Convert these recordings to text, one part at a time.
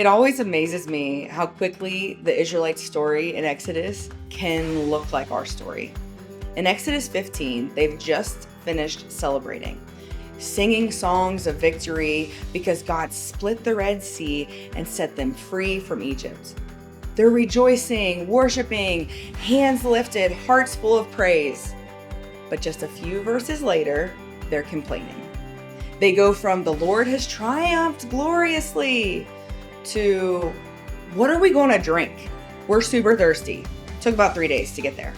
It always amazes me how quickly the Israelites' story in Exodus can look like our story. In Exodus 15, they've just finished celebrating, singing songs of victory because God split the Red Sea and set them free from Egypt. They're rejoicing, worshiping, hands lifted, hearts full of praise. But just a few verses later, they're complaining. They go from "the Lord has triumphed gloriously" to "what are we going to drink? We're super thirsty." Took about 3 days to get there.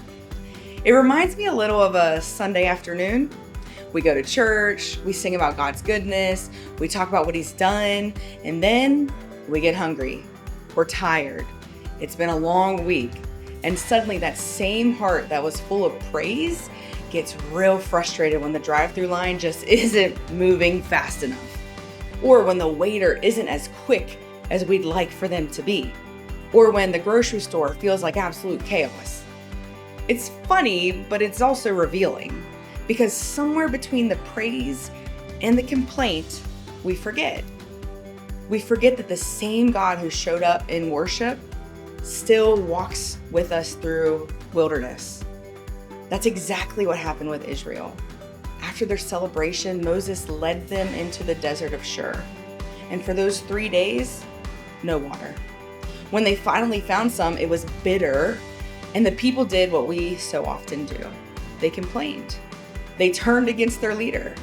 It reminds me a little of a Sunday afternoon. We go to church, we sing about God's goodness, we talk about what He's done, and then we get hungry. We're tired. It's been a long week, and suddenly that same heart that was full of praise gets real frustrated when the drive-through line just isn't moving fast enough, or when the waiter isn't as quick as we'd like for them to be, or when the grocery store feels like absolute chaos. It's funny, but it's also revealing, because somewhere between the praise and the complaint, we forget. We forget that the same God who showed up in worship still walks with us through wilderness. That's exactly what happened with Israel. After their celebration, Moses led them into the desert of Shur. And for those 3 days, no water. When they finally found some, it was bitter, and the people did what we so often do. They complained. They turned against their leader.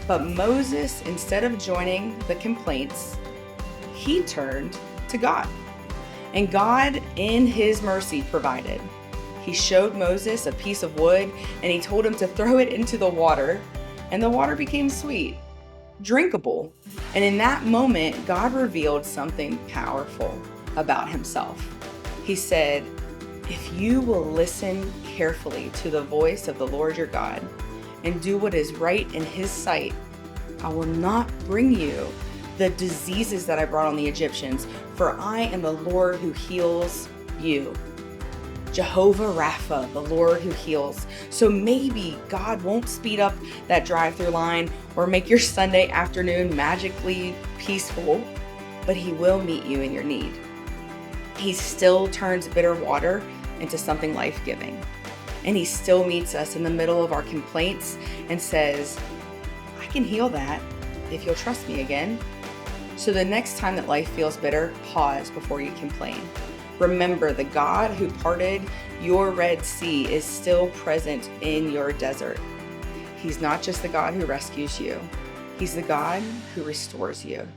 But Moses, instead of joining the complaints, he turned to God. And God, in His mercy, provided. He showed Moses a piece of wood, and He told him to throw it into the water, and the water became sweet, drinkable. And in that moment, God revealed something powerful about Himself. He said, "If you will listen carefully to the voice of the Lord your God and do what is right in His sight, I will not bring you the diseases that I brought on the Egyptians, for I am the Lord who heals you." Jehovah Rapha, the Lord who heals. So maybe God won't speed up that drive-through line or make your Sunday afternoon magically peaceful, but He will meet you in your need. He still turns bitter water into something life-giving. And He still meets us in the middle of our complaints and says, "I can heal that if you'll trust me again." So the next time that life feels bitter, pause before you complain. Remember, the God who parted your Red Sea is still present in your desert. He's not just the God who rescues you. He's the God who restores you.